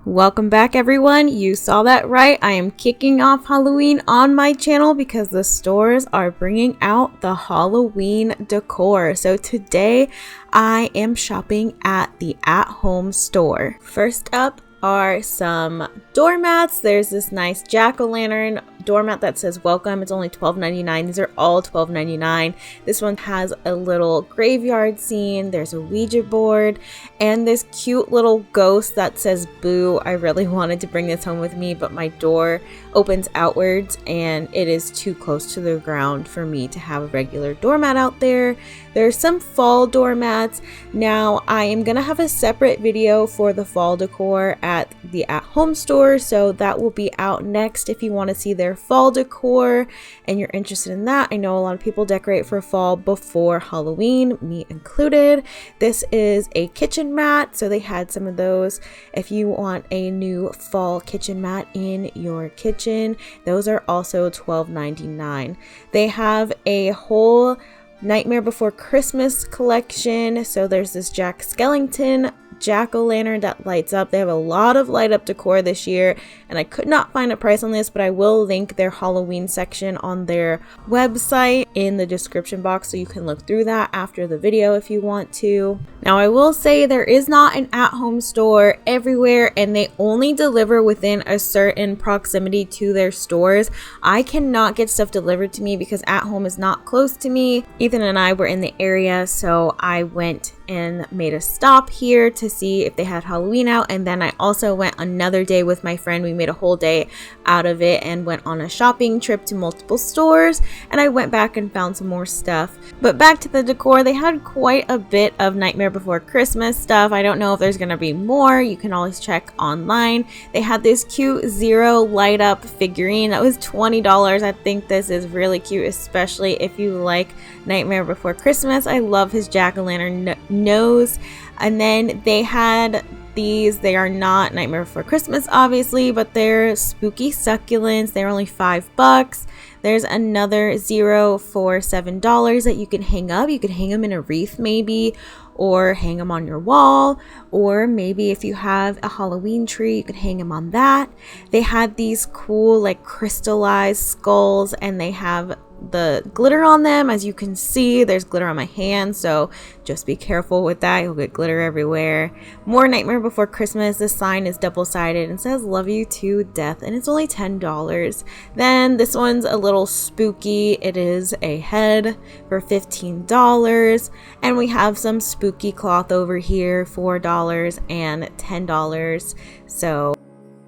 Welcome back, everyone. You saw that right. I am kicking off Halloween on my channel because the stores are bringing out the Halloween decor. So today I am shopping at the at-home store. First up are some doormats. There's this nice jack-o'-lantern doormat that says welcome. It's only $12.99. These are all $12.99. This one has a little graveyard scene. There's a Ouija board and this cute little ghost that says boo. I really wanted to bring this home with me, but my door opens outwards and it is too close to the ground for me to have a regular doormat out there. There's some fall doormats. Now I am gonna have a separate video for the fall decor at the at-home store, so that will be out next if you want to see their fall decor and you're interested in that. I know a lot of people decorate for fall before Halloween, me included. This is a kitchen mat, so they had some of those. If you want a new fall kitchen mat in your kitchen, those are also $12.99. They have a whole Nightmare Before Christmas collection. So there's this Jack Skellington jack-o'-lantern that lights up. They have a lot of light up decor this year and I could not find a price on this, but I will link their Halloween section on their website in the description box so you can look through that after the video if you want to. Now I will say there is not an at-home store everywhere and they only deliver within a certain proximity to their stores. I cannot get stuff delivered to me because at-home is not close to me. Ethan and I were in the area, so I went and made a stop here to see if they had Halloween out, and then I also went another day with my friend. We made a whole day out of it and went on a shopping trip to multiple stores, and I went back and found some more stuff. But back to the decor, they had quite a bit of Nightmare Before Christmas stuff. I don't know if there's gonna be more. You can always check online. They had this cute Zero light up figurine that was $20. I think this is really cute, especially if you like Nightmare Before Christmas. I love his jack-o'-lantern nose. And then they had these. They are not Nightmare Before Christmas obviously, but they're spooky succulents. They're only $5. There's another Zero for $7 that you can hang up. You can hang them in a wreath maybe, or hang them on your wall, or maybe if you have a Halloween tree you could hang them on that. They had these cool like crystallized skulls and they have the glitter on them. As you can see, there's glitter on my hand, so just be careful with that. You'll get glitter everywhere. More Nightmare Before Christmas. This sign is double-sided and says love you to death and it's only $10. Then this one's a little spooky. It is a head for $15 and we have some spooky cloth over here, $4 and $10, so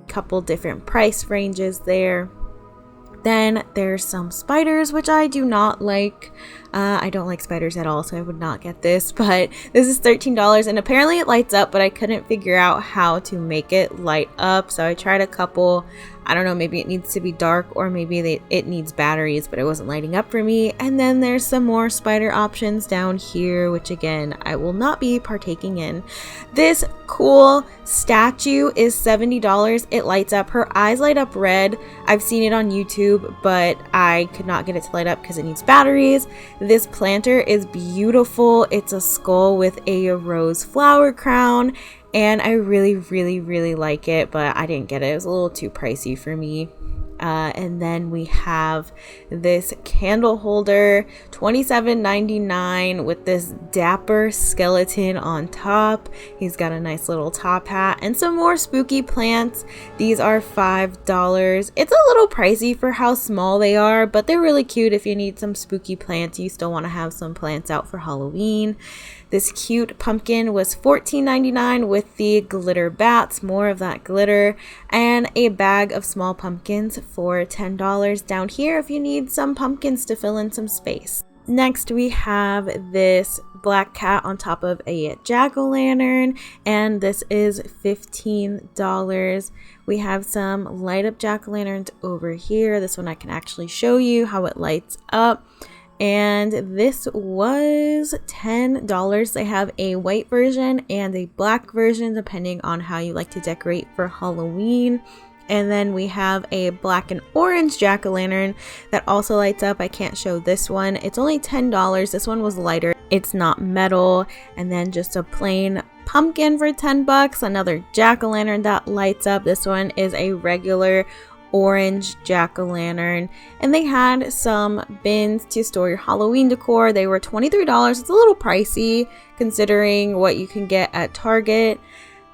a couple different price ranges there. Then there's some spiders, which I do not like. I don't like spiders at all, so I would not get this, but this is $13 and apparently it lights up, but I couldn't figure out how to make it light up. So I tried a couple. I don't know, maybe it needs to be dark or maybe it needs batteries, but it wasn't lighting up for me. And then there's some more spider options down here, which again, I will not be partaking in. This cool statue is $70. It lights up. Her eyes light up red. I've seen it on YouTube, but I could not get it to light up because it needs batteries. This planter is beautiful. It's a skull with a rose flower crown. And I really like it, but I didn't get it. It was a little too pricey for me. And then we have this candle holder, $27.99, with this dapper skeleton on top. He's got a nice little top hat and some more spooky plants. These are $5. It's a little pricey for how small they are, but they're really cute if you need some spooky plants. You still want to have some plants out for Halloween. This cute pumpkin was $14.99 with the glitter bats, more of that glitter, and a bag of small pumpkins for $10 down here if you need some pumpkins to fill in some space. Next we have this black cat on top of a jack-o'-lantern, and this is $15. We have some light up jack-o'-lanterns over here. This one I can actually show you how it lights up. And this was $10. They have a white version and a black version depending on how you like to decorate for Halloween. And then we have a black and orange jack-o'-lantern that also lights up. I can't show this one. It's only $10. This one was lighter. It's not metal. And then just a plain pumpkin for 10 bucks. Another jack-o'-lantern that lights up. This one is a regular orange jack-o'-lantern. And they had some bins to store your Halloween decor. They were $23. It's a little pricey considering what you can get at Target.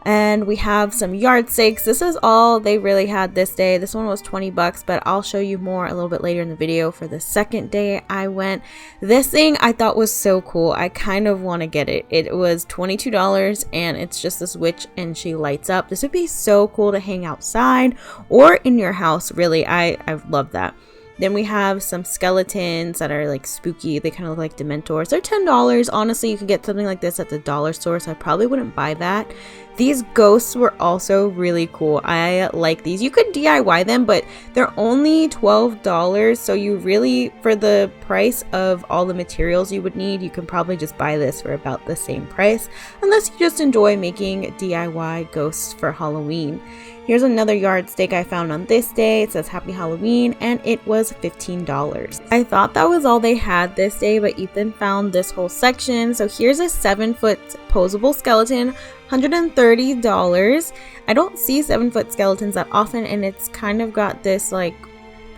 And we have some yardsticks. This is all they really had this day. This one was 20 bucks, but I'll show you more a little bit later in the video. For the second day I went, this thing I thought was so cool. I kind of want to get it. It was $22 and it's just this witch and she lights up. This would be so cool to hang outside or in your house, really. I love that. Then we have some skeletons that are like spooky. They kind of look like Dementors. They're $10. Honestly, you can get something like this at the dollar store, so I probably wouldn't buy that. These ghosts were also really cool. I like these. You could DIY them, but they're only $12. So you really, for the price of all the materials you would need, you can probably just buy this for about the same price, unless you just enjoy making DIY ghosts for Halloween. Here's another yardstick I found on this day. It says Happy Halloween and it was $15. I thought that was all they had this day, but Ethan found this whole section. So here's a 7-foot posable skeleton, $130. I don't see 7-foot skeletons that often, and it's kind of got this like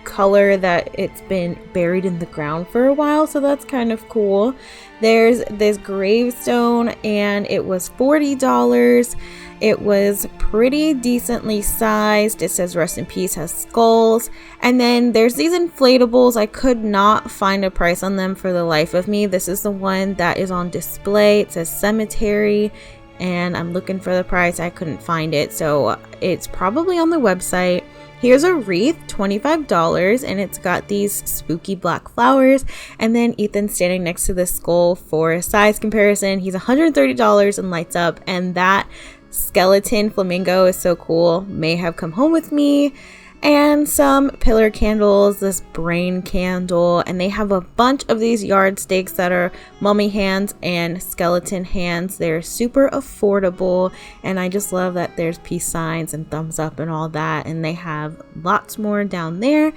color that it's been buried in the ground for a while, so that's kind of cool. There's this gravestone and it was $40. It was pretty decently sized. It says rest in peace, has skulls. And then there's these inflatables. I could not find a price on them for the life of me. This is the one that is on display. It says cemetery and I'm looking for the price. I couldn't find it, so it's probably on the website. Here's a wreath, $25, and it's got these spooky black flowers. And then Ethan's standing next to this skull for a size comparison. He's $130 and lights up, and that skeleton flamingo is so cool. May have come home with me. And some pillar candles, this brain candle, and they have a bunch of these yardsticks that are mummy hands and skeleton hands. They're super affordable, and I just love that there's peace signs and thumbs up and all that, and they have lots more down there.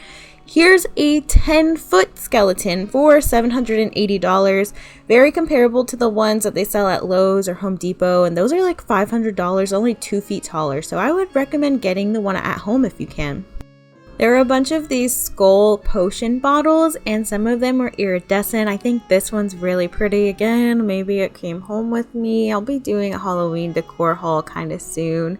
Here's a 10-foot skeleton for $780, very comparable to the ones that they sell at Lowe's or Home Depot, and those are like $500, only 2 feet taller, so I would recommend getting the one at home if you can. There are a bunch of these skull potion bottles, and some of them were iridescent. I think this one's really pretty. Again, maybe it came home with me. I'll be doing a Halloween decor haul kind of soon.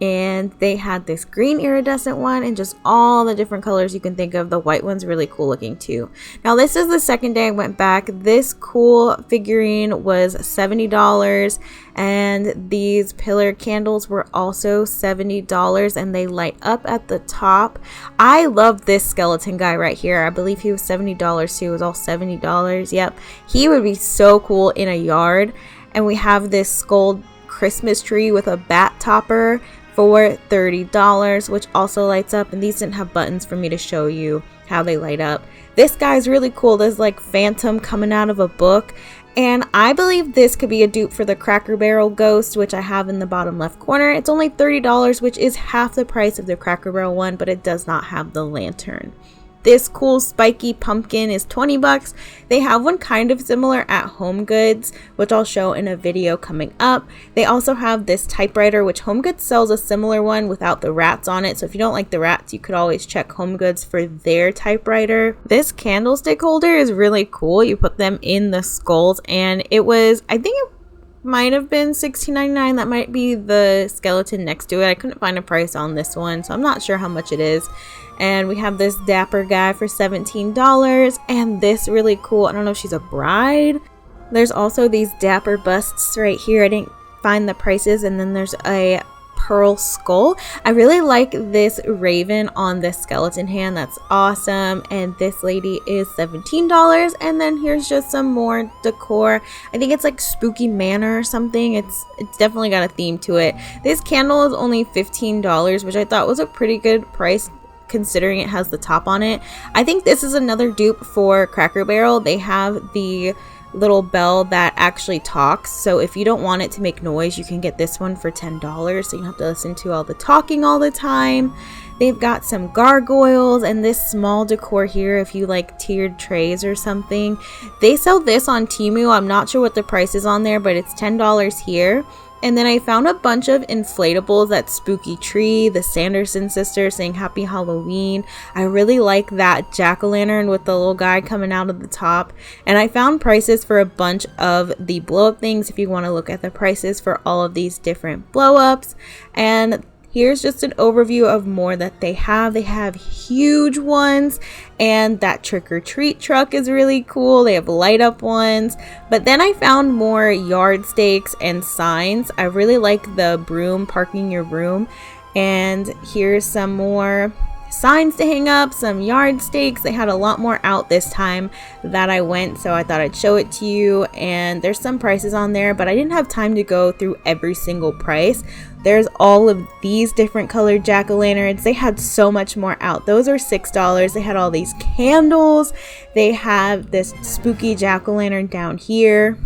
And they had this green iridescent one and just all the different colors you can think of. The white one's really cool looking too. Now this is the second day I went back. This cool figurine was $70 and these pillar candles were also $70 and they light up at the top. I love this skeleton guy right here. I believe he was $70 too. It was all $70. Yep. He would be so cool in a yard. And we have this skull Christmas tree with a bat topper for $30, which also lights up, and these didn't have buttons for me to show you how they light up. This guy's really cool. There's like phantom coming out of a book, and I believe this could be a dupe for the Cracker Barrel ghost, which I have in the bottom left corner. It's only $30, which is half the price of the Cracker Barrel one, but it does not have the lantern. This cool spiky pumpkin is 20 bucks. They have one kind of similar at Home Goods, which I'll show in a video coming up. They also have this typewriter, which Home Goods sells a similar one without the rats on it. So if you don't like the rats, you could always check Home Goods for their typewriter. This candlestick holder is really cool. You put them in the skulls, and it was, I think it might have been $16.99. That might be the skeleton next to it. I couldn't find a price on this one, so I'm not sure how much it is. And we have this dapper guy for $17, and this really cool, I don't know if she's a bride. There's also these dapper busts right here. I didn't find the prices. And then there's a pearl skull. I really like this raven on this skeleton hand. That's awesome. And this lady is $17. And then here's just some more decor. I think it's like Spooky Manor or something. It's definitely got a theme to it. This candle is only $15, which I thought was a pretty good price considering it has the top on it. I think this is another dupe for Cracker Barrel. They have the little bell that actually talks, so if you don't want it to make noise, you can get this one for $10, so you don't have to listen to all the talking all the time. They've got some gargoyles and this small decor here if you like tiered trays or something. They sell this on Temu. I'm not sure what the price is on there, but it's $10 here. And then I found a bunch of inflatables, that spooky tree, the Sanderson sisters saying happy Halloween. I really like that jack-o'-lantern with the little guy coming out of the top. And I found prices for a bunch of the blow-up things if you want to look at the prices for all of these different blow-ups. And here's just an overview of more that they have. They have huge ones, and that trick-or-treat truck is really cool. They have light up ones. But then I found more yard stakes and signs. I really like the broom, parking your broom. And here's some more signs to hang up, some yard stakes. They had a lot more out this time that I went, so I thought I'd show it to you. And there's some prices on there, but I didn't have time to go through every single price. There's all of these different colored jack-o'-lanterns. They had so much more out. Those are $6. They had all these candles. They have this spooky jack-o'-lantern down here.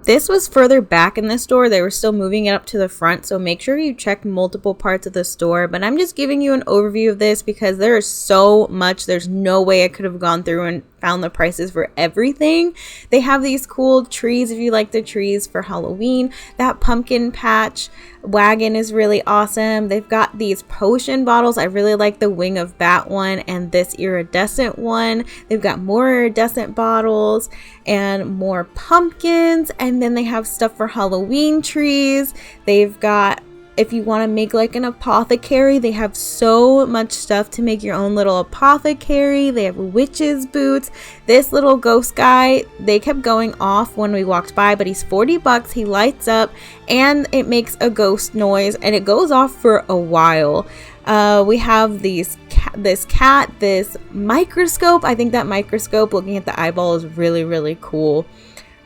This was further back in the store. They were still moving it up to the front, so make sure you check multiple parts of the store. But I'm just giving you an overview of this because there is so much. There's no way I could have gone through and found the prices for everything. They have these cool trees if you like the trees for Halloween. That pumpkin patch wagon is really awesome. They've got these potion bottles. I really like the Wing of Bat one and this iridescent one. They've got more iridescent bottles and more pumpkins, and then they have stuff for Halloween trees. They've got, if you want to make like an apothecary, they have so much stuff to make your own little apothecary. They have witches boots. This little ghost guy, they kept going off when we walked by, but he's $40. He lights up and it makes a ghost noise and it goes off for a while. We have this cat, this microscope. I think that microscope, looking at the eyeball, is really, really cool.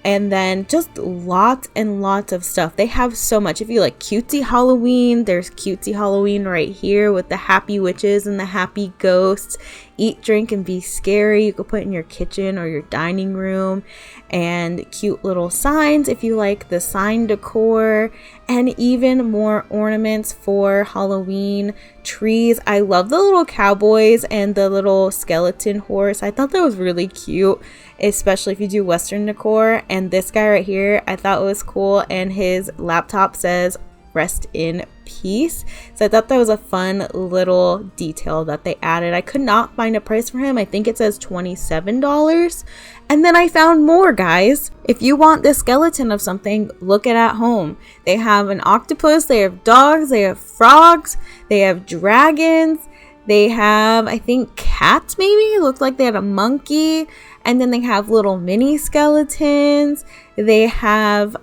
And then just lots and lots of stuff. They have so much. If you like cutesy Halloween, there's cutesy Halloween right here with the happy witches and the happy ghosts. Eat, drink, and be scary. You could put in your kitchen or your dining room. And cute little signs if you like the sign decor. And even more ornaments for Halloween. Trees. I love the little cowboys and the little skeleton horse. I thought that was really cute, especially if you do Western decor. And this guy right here, I thought was cool, and his laptop says rest in peace. So I thought that was a fun little detail that they added. I could not find a price for him. I think it says $27. And then I found more, guys. If you want the skeleton of something, look at home. They have an octopus, they have dogs, they have frogs, they have dragons, they have, I think, cats maybe. It looked like they had a monkey. And then they have little mini skeletons. They have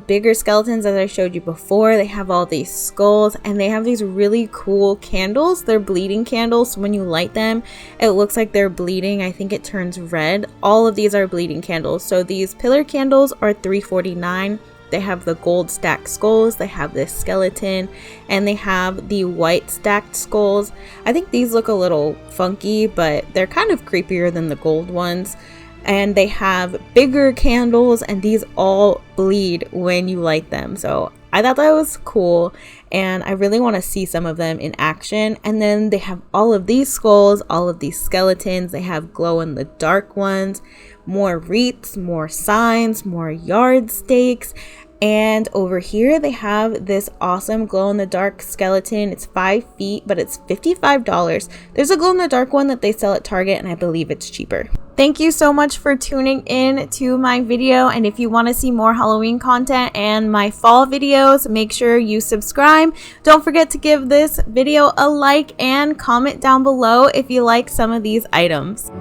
bigger skeletons, as I showed you before. They have all these skulls, and they have these really cool candles. They're bleeding candles, so when you light them, it looks like they're bleeding. I think it turns red. All of these are bleeding candles. So these pillar candles are $3.49. They have the gold stacked skulls, they have this skeleton, and they have the white stacked skulls. I think these look a little funky, but they're kind of creepier than the gold ones. And they have bigger candles, and these all bleed when you light them. So I thought that was cool, and I really want to see some of them in action. And then they have all of these skulls, all of these skeletons. They have glow in the dark ones, more wreaths, more signs, more yard stakes. And over here they have this awesome glow in the dark skeleton. It's 5 feet, but it's $55. There's a glow in the dark one that they sell at Target, and I believe it's cheaper. Thank you so much for tuning in to my video, and if you want to see more Halloween content and my fall videos, make sure you subscribe. Don't forget to give this video a like and comment down below if you like some of these items.